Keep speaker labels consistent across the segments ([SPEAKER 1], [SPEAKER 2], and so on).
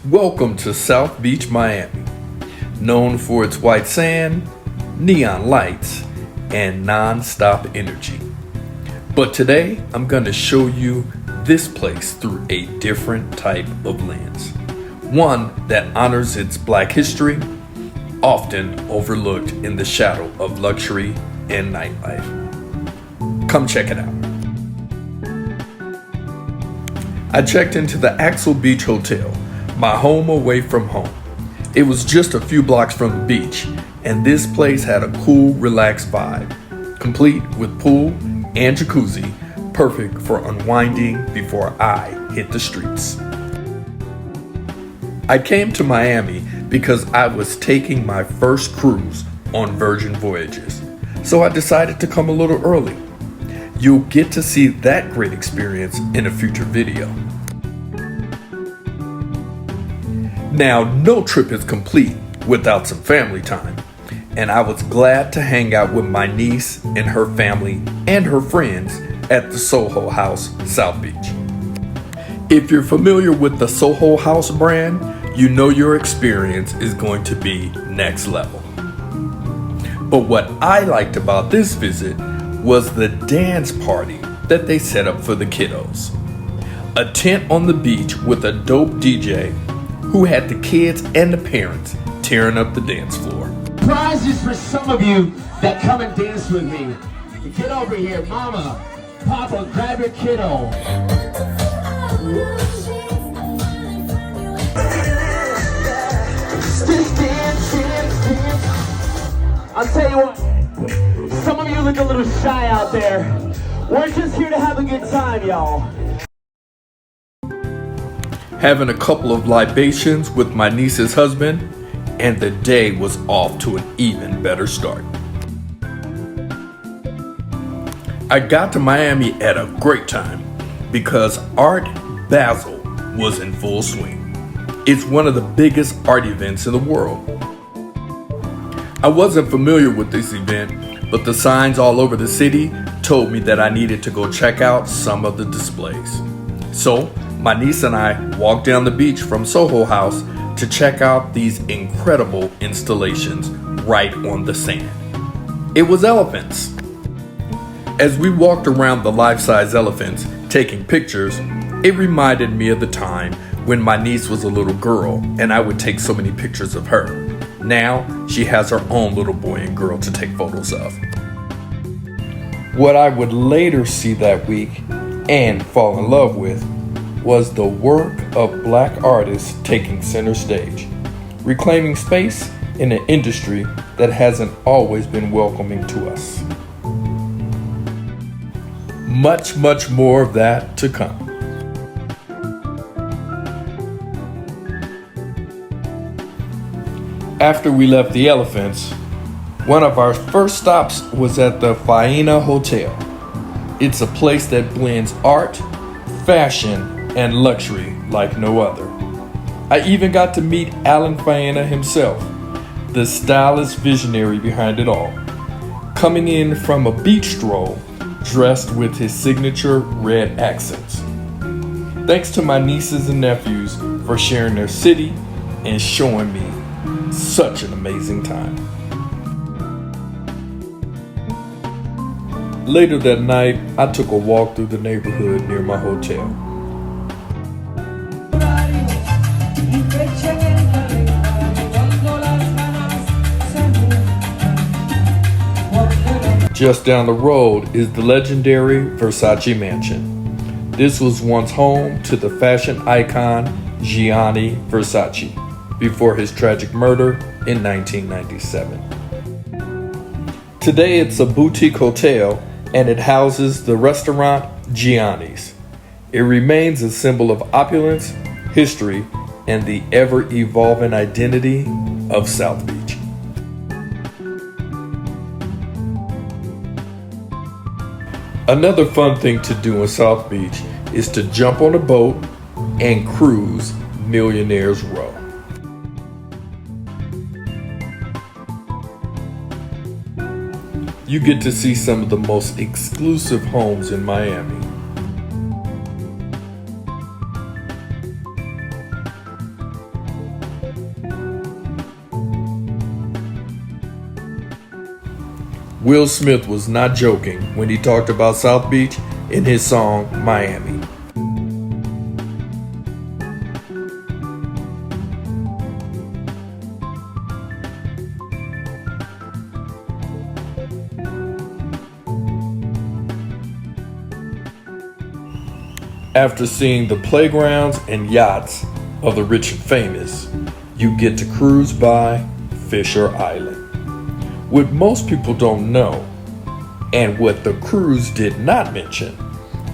[SPEAKER 1] Welcome to South Beach, Miami, known for its white sand, neon lights, and non-stop energy. But today, I'm going to show you this place through a different type of lens. One that honors its Black history, often overlooked in the shadow of luxury and nightlife. Come check it out. I checked into the Axel Beach Hotel, my home away from home. It was just a few blocks from the beach, and this place had a cool, relaxed vibe, complete with pool and jacuzzi, perfect for unwinding before I hit the streets. I came to Miami because I was taking my first cruise on Virgin Voyages, so I decided to come a little early. You'll get to see that great experience in a future video. Now, no trip is complete without some family time, and I was glad to hang out with my niece and her family and her friends at the Soho House, South Beach. If you're familiar with the Soho House brand, you know your experience is going to be next level. But what I liked about this visit was the dance party that they set up for the kiddos. A tent on the beach with a dope DJ who had the kids and the parents tearing up the dance floor.
[SPEAKER 2] Prizes for some of you that come and dance with me. Get over here, mama, papa, grab your kiddo. I'll tell you what, some of you look a little shy out there. We're just here to have a good time, y'all.
[SPEAKER 1] Having a couple of libations with my niece's husband, and the day was off to an even better start. I got to Miami at a great time because Art Basil was in full swing. It's one of the biggest art events in the world. I wasn't familiar with this event, but the signs all over the city told me that I needed to go check out some of the displays. So, my niece and I walked down the beach from Soho House to check out these incredible installations right on the sand. It was elephants. As we walked around the life-size elephants taking pictures, it reminded me of the time when my niece was a little girl and I would take so many pictures of her. Now, she has her own little boy and girl to take photos of. What I would later see that week and fall in love with was the work of Black artists taking center stage, reclaiming space in an industry that hasn't always been welcoming to us. Much, much more of that to come. After we left the elephants, one of our first stops was at the Fina Hotel. It's a place that blends art, fashion, and luxury like no other. I even got to meet Alan Fina himself, the stylish visionary behind it all, coming in from a beach stroll dressed with his signature red accents. Thanks to my nieces and nephews for sharing their city and showing me such an amazing time. Later that night, I took a walk through the neighborhood near my hotel. Just down the road is the legendary Versace Mansion. This was once home to the fashion icon Gianni Versace before his tragic murder in 1997. Today it's a boutique hotel and it houses the restaurant Gianni's. It remains a symbol of opulence, history, and the ever-evolving identity of South Beach. Another fun thing to do in South Beach is to jump on a boat and cruise Millionaire's Row. You get to see some of the most exclusive homes in Miami. Will Smith was not joking when he talked about South Beach in his song Miami. After seeing the playgrounds and yachts of the rich and famous, you get to cruise by Fisher Island. What most people don't know, and what the cruise did not mention,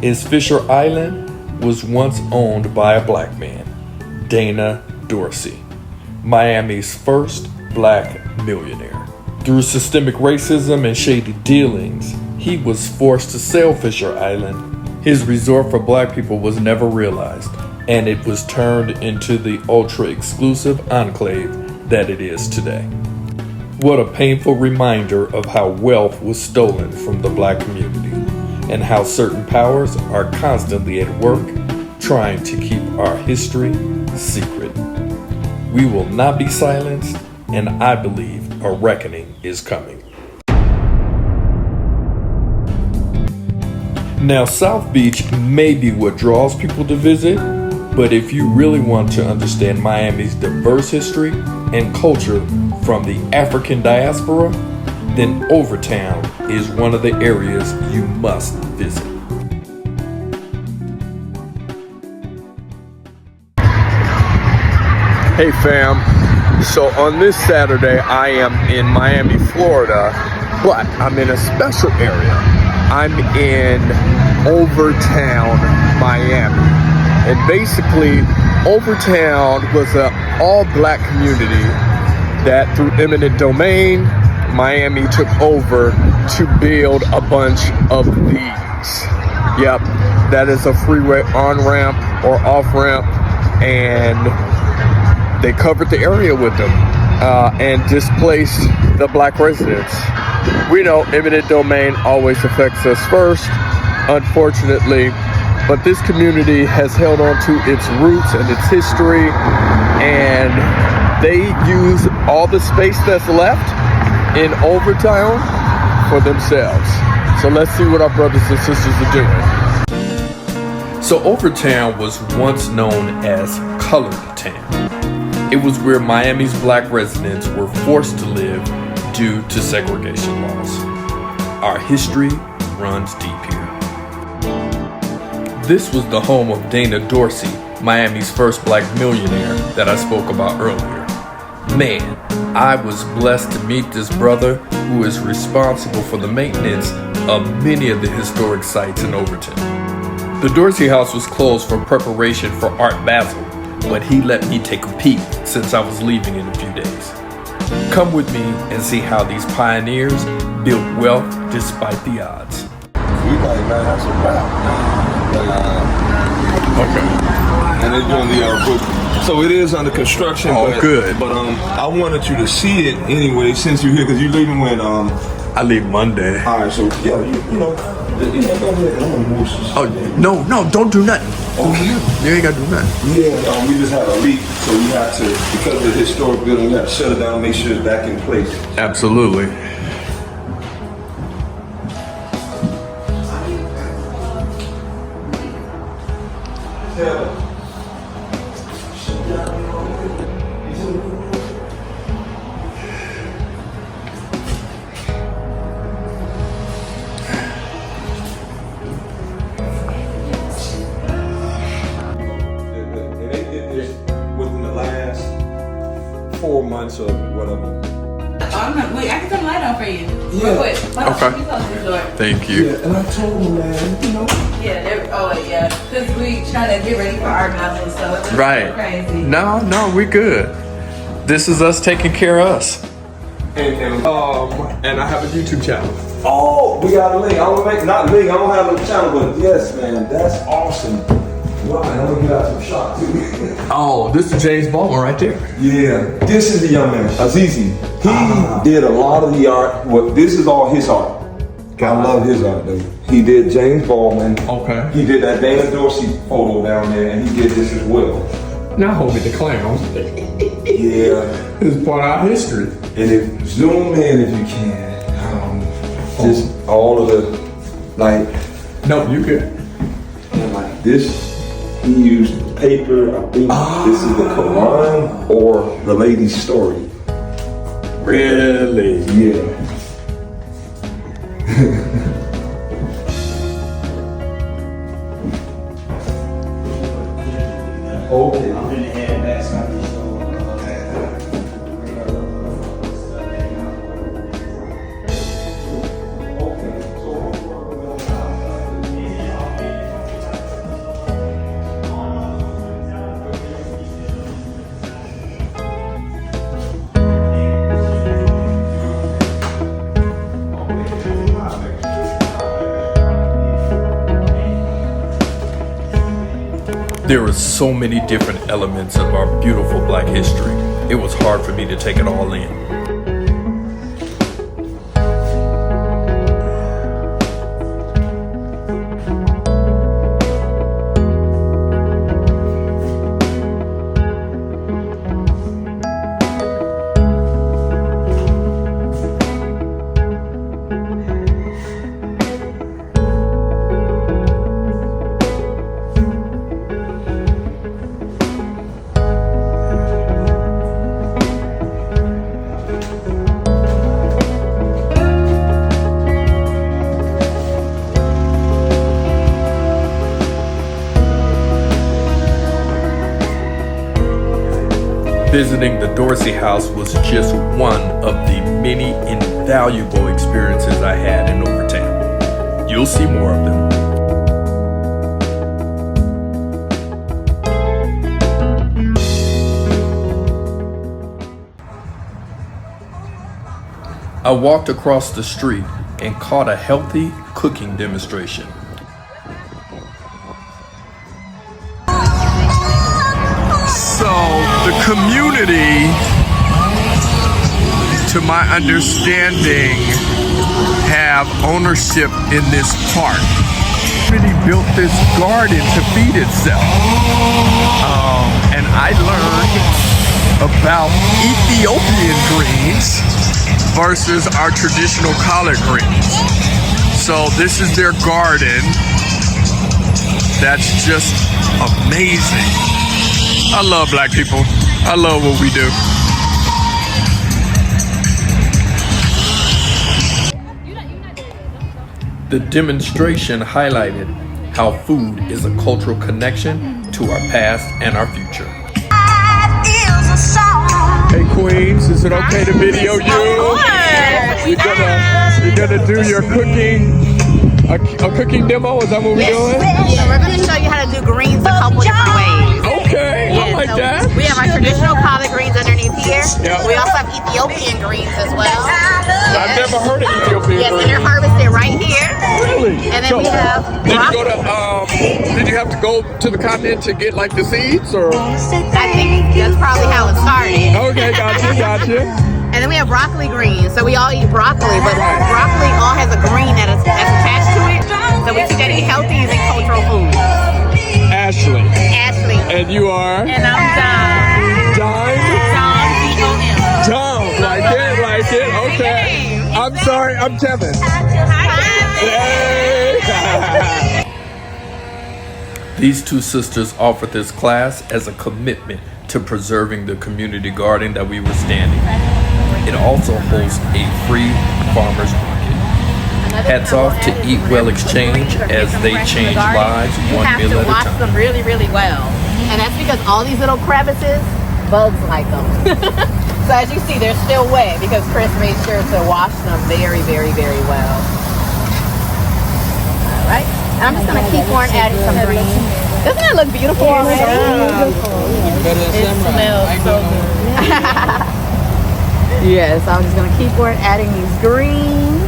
[SPEAKER 1] is Fisher Island was once owned by a black man, Dana Dorsey, Miami's first black millionaire. Through systemic racism and shady dealings, he was forced to sell Fisher Island. His resort for black people was never realized, and it was turned into the ultra-exclusive enclave that it is today. What a painful reminder of how wealth was stolen from the black community, and how certain powers are constantly at work trying to keep our history secret. We will not be silenced, and I believe a reckoning is coming. Now, South Beach may be what draws people to visit, but if you really want to understand Miami's diverse history and culture from the African diaspora, then Overtown is one of the areas you must visit. Hey fam, so on this Saturday I am in Miami, Florida, but I'm in a special area. I'm in Overtown, Miami. And basically, Overtown was an all-black community that through eminent domain, Miami took over to build a bunch of these. Yep, that is a freeway on-ramp or off-ramp, and they covered the area with them and displaced the black residents. We know eminent domain always affects us first, unfortunately, but this community has held on to its roots and its history, and they use all the space that's left in Overtown for themselves. So let's see what our brothers and sisters are doing. So Overtown was once known as Colored Town. It was where Miami's black residents were forced to live due to segregation laws. Our history runs deep here. This was the home of Dana Dorsey, Miami's first black millionaire that I spoke about earlier. Man, I was blessed to meet this brother who is responsible for the maintenance of many of the historic sites in Overtown. The Dorsey house was closed for preparation for Art Basil, but he let me take a peek since I was leaving in a few days. Come with me and see how these pioneers built wealth despite the odds.
[SPEAKER 3] We like, man, that's a wrap, man.
[SPEAKER 1] Okay.
[SPEAKER 3] And they're doing the book. So it is under construction.
[SPEAKER 1] Oh,
[SPEAKER 3] but,
[SPEAKER 1] good.
[SPEAKER 3] But I wanted you to see it anyway, since you're here, because you're leaving when
[SPEAKER 1] I leave Monday.
[SPEAKER 3] All right, so yeah, you know, go ahead. I'm gonna move some.
[SPEAKER 1] Oh no, don't do nothing. You ain't gotta do nothing.
[SPEAKER 3] Yeah, we just had a leak, so we had to, because of the historic building, we had to shut it down, make sure it's back in place.
[SPEAKER 1] Absolutely.
[SPEAKER 3] Yeah. And they did this within the last 4 months or whatever.
[SPEAKER 4] Wait, I can turn the light on for you.
[SPEAKER 3] Yeah.
[SPEAKER 4] Real quick.
[SPEAKER 1] Okay.
[SPEAKER 4] You close the door.
[SPEAKER 1] Thank you.
[SPEAKER 3] Yeah, and I told him, man, you know.
[SPEAKER 4] Yeah, because we trying to get ready for Art Basel and stuff. It's
[SPEAKER 1] Right.
[SPEAKER 4] crazy.
[SPEAKER 1] No, we good. This is us taking care of us.
[SPEAKER 3] And
[SPEAKER 1] I have a YouTube channel.
[SPEAKER 3] oh, we got a link. I don't make not link. I don't have no channel, but yes, man, that's awesome. Wow, and I'm gonna get out some shot too.
[SPEAKER 1] Oh, this is James Baldwin right there.
[SPEAKER 3] Yeah, this is the young man, Azizi. He did a lot of the art. Well, this is all his art. I love his art, though. He did James Baldwin.
[SPEAKER 1] Okay.
[SPEAKER 3] He did that Dana Dorsey photo down there, and he did this as well.
[SPEAKER 1] Now hold me the clown.
[SPEAKER 3] Yeah.
[SPEAKER 1] This is part of our history.
[SPEAKER 3] And if zoom in if you can. Just all of the, like,
[SPEAKER 1] No, you good.
[SPEAKER 3] like this, he used paper. I think this is the Quran or the lady's story.
[SPEAKER 1] Really?
[SPEAKER 3] Yeah. Okay.
[SPEAKER 1] There are so many different elements of our beautiful Black history. It was hard for me to take it all in. Visiting the Dorsey house was just one of the many invaluable experiences I had in Overtown. You'll see more of them. I walked across the street and caught a healthy cooking demonstration. So the community, to my understanding, have ownership in this park. The community built this garden to feed itself. And I learned about Ethiopian greens versus our traditional collard greens. So this is their garden. That's just amazing. I love Black people. I love what we do. The demonstration highlighted how food is a cultural connection to our past and our future. Hey Queens, is it okay to video you? You're gonna do your cooking, a cooking demo? Is that what we're doing?
[SPEAKER 5] Yeah, we're going to show you how to do greens a couple different ways.
[SPEAKER 1] Okay, I like
[SPEAKER 5] so
[SPEAKER 1] that.
[SPEAKER 5] We have our traditional collard greens underneath here.
[SPEAKER 1] Yeah.
[SPEAKER 5] We also have Ethiopian greens as well.
[SPEAKER 1] I've never heard of Ethiopian
[SPEAKER 5] Yes, and
[SPEAKER 1] greens.
[SPEAKER 5] they're harvested right here.
[SPEAKER 1] Really?
[SPEAKER 5] And then we have
[SPEAKER 1] did you have to go to the continent to get like the seeds or?
[SPEAKER 5] I think that's probably how it started.
[SPEAKER 1] Okay, gotcha.
[SPEAKER 5] And then we have broccoli greens. So we all eat broccoli, but broccoli all has a green that's attached to it. So we keep that eat healthy using cultural food.
[SPEAKER 1] Ashley.
[SPEAKER 5] Ashley.
[SPEAKER 1] And you are?
[SPEAKER 5] And I'm Dime.
[SPEAKER 1] Dime?
[SPEAKER 5] Dime, D-O-M.
[SPEAKER 1] Dime. Like it. Okay. I'm sorry, I'm Kevin. Hey. These two sisters offered this class as a commitment to preserving the community garden that we were standing in. It also hosts a free farmers market. Hats off to Eat Well Exchange as they change lives one meal at a time.
[SPEAKER 5] You have to wash them really, really well. And that's because all these little crevices, bugs like them. So as you see, they're still wet because Chris made sure to wash them very, very, very well. All right. And I'm just going to keep on adding some green. Doesn't that look beautiful already? It smells so good. Yes, I'm just going to keep on adding these greens.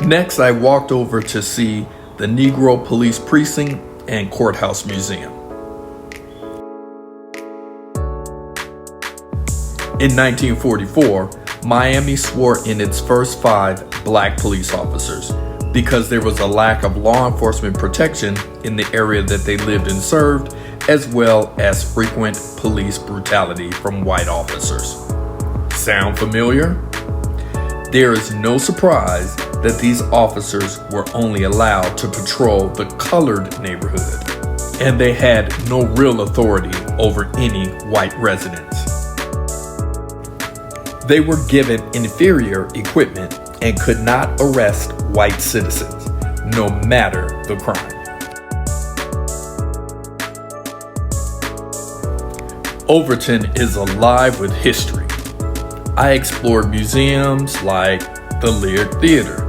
[SPEAKER 1] Next, I walked over to see the Negro Police Precinct and Courthouse Museum. In 1944, Miami swore in its first 5 Black police officers because there was a lack of law enforcement protection in the area that they lived and served, as well as frequent police brutality from white officers. Sound familiar? There is no surprise that these officers were only allowed to patrol the colored neighborhood, and they had no real authority over any white residents. They were given inferior equipment and could not arrest white citizens, no matter the crime. Overton is alive with history. I explored museums like the Lyric Theater.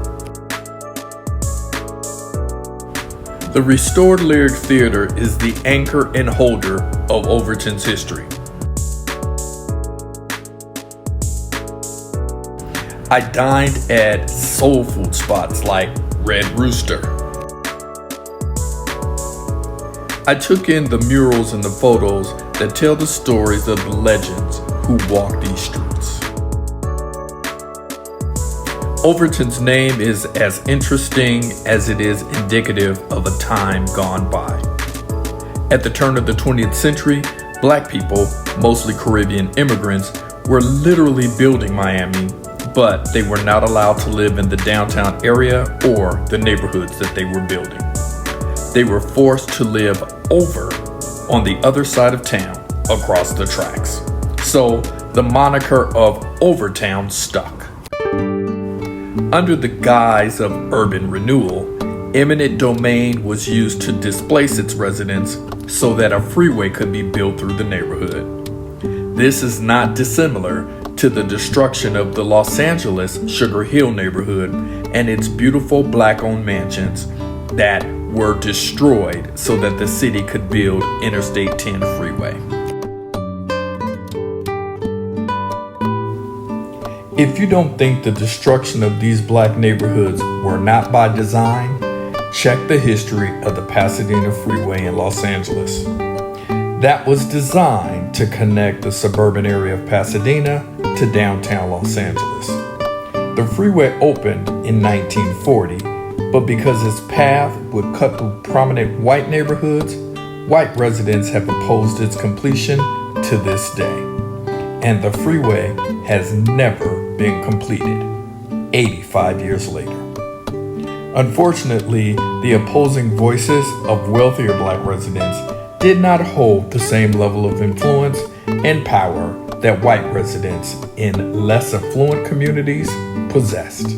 [SPEAKER 1] The restored Lyric Theater is the anchor and holder of Overton's history. I dined at soul food spots like Red Rooster. I took in the murals and the photos that tell the stories of the legends who walk these streets. Overton's name is as interesting as it is indicative of a time gone by. At the turn of the 20th century, black people, mostly Caribbean immigrants, were literally building Miami, but they were not allowed to live in the downtown area or the neighborhoods that they were building. They were forced to live over on the other side of town across the tracks. So the moniker of Overtown stuck. Under the guise of urban renewal, eminent domain was used to displace its residents so that a freeway could be built through the neighborhood. This is not dissimilar to the destruction of the Los Angeles Sugar Hill neighborhood and its beautiful black-owned mansions that were destroyed so that the city could build Interstate 10 freeway. If you don't think the destruction of these black neighborhoods were not by design, check the history of the Pasadena Freeway in Los Angeles. That was designed to connect the suburban area of Pasadena to downtown Los Angeles. The freeway opened in 1940, but because its path would cut through prominent white neighborhoods, white residents have opposed its completion to this day. And the freeway has never been completed, 85 years later. Unfortunately, the opposing voices of wealthier black residents did not hold the same level of influence and power that white residents in less affluent communities possessed.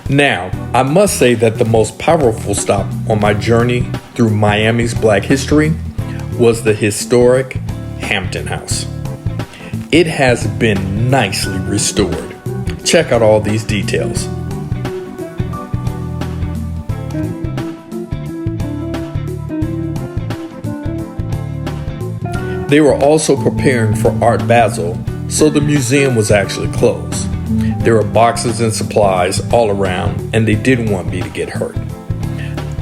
[SPEAKER 1] Now, I must say that the most powerful stop on my journey through Miami's black history was the historic Hampton House. It has been nicely restored. Check out all these details. They were also preparing for Art Basel, so the museum was actually closed. There were boxes and supplies all around, and they didn't want me to get hurt.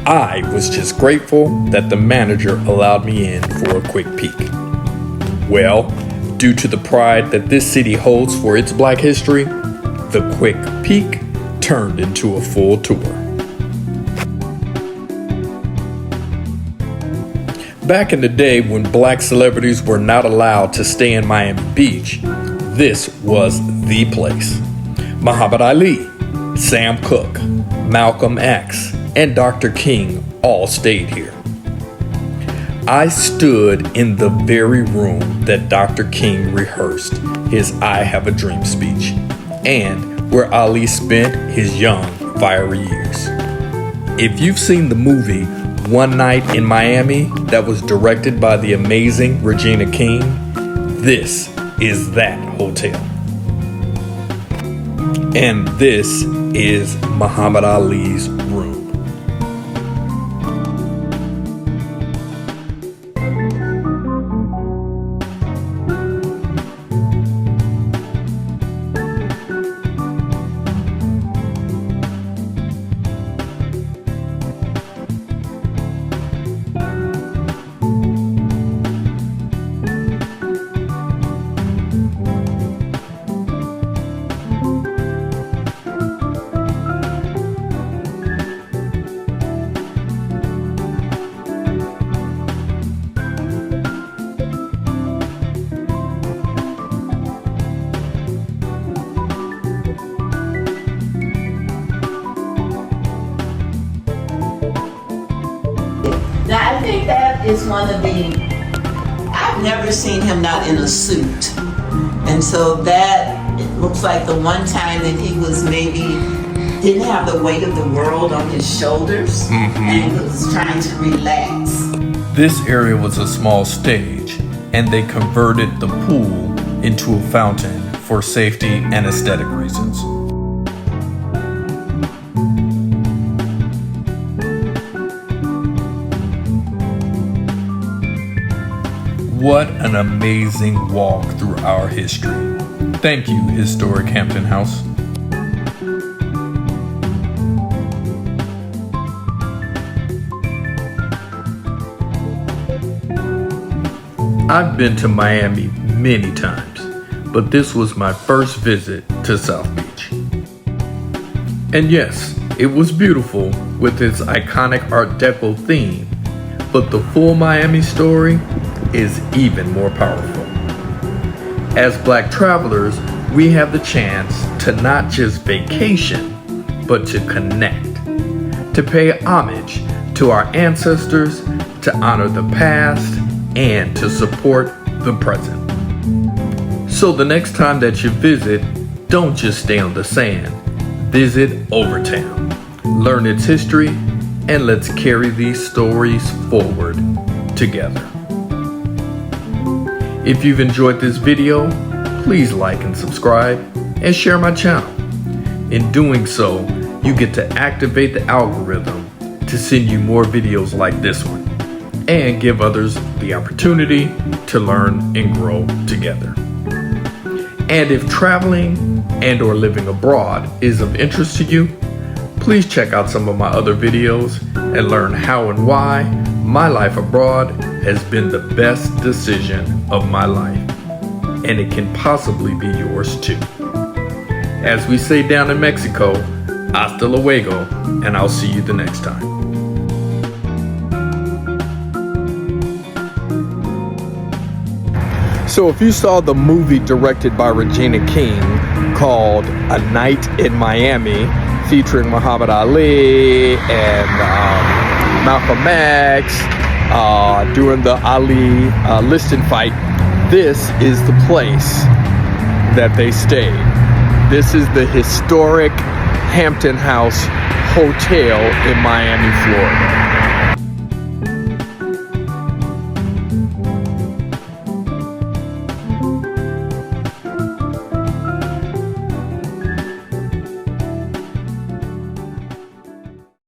[SPEAKER 1] I was just grateful that the manager allowed me in for a quick peek. Well, due to the pride that this city holds for its black history, the quick peek turned into a full tour. Back in the day when black celebrities were not allowed to stay in Miami Beach, this was the place. Muhammad Ali, Sam Cooke, Malcolm X, and Dr. King all stayed here. I stood in the very room that Dr. King rehearsed his I Have a Dream speech, and where Ali spent his young, fiery years. If you've seen the movie One Night in Miami that was directed by the amazing Regina King, this is that hotel. And this is Muhammad Ali's room.
[SPEAKER 6] is one of the, I've never seen him not in a suit. And so that, it looks like the one time that he was maybe, didn't have the weight of the world on his shoulders, and he was trying to relax.
[SPEAKER 1] This area was a small stage, and they converted the pool into a fountain for safety and aesthetic reasons. What an amazing walk through our history. Thank you, historic Hampton House. I've been to Miami many times, but this was my first visit to South Beach. And yes, it was beautiful with its iconic Art Deco theme, but the full Miami story is even more powerful. As Black travelers, we have the chance to not just vacation, but to connect, to pay homage to our ancestors, to honor the past, and to support the present. So the next time that you visit, don't just stay on the sand. Visit Overtown, learn its history, and let's carry these stories forward together. If you've enjoyed this video, please like and subscribe and share my channel. In doing so, you get to activate the algorithm to send you more videos like this one and give others the opportunity to learn and grow together. And if traveling and or living abroad is of interest to you, please check out some of my other videos and learn how and why my life abroad has been the best decision of my life, and it can possibly be yours too. As we say down in Mexico, hasta luego, and I'll see you the next time. So if you saw the movie directed by Regina King called A Night in Miami, featuring Muhammad Ali and Malcolm X during the Ali listing fight, this is the place that they stayed. This is the historic Hampton House Hotel in Miami, Florida.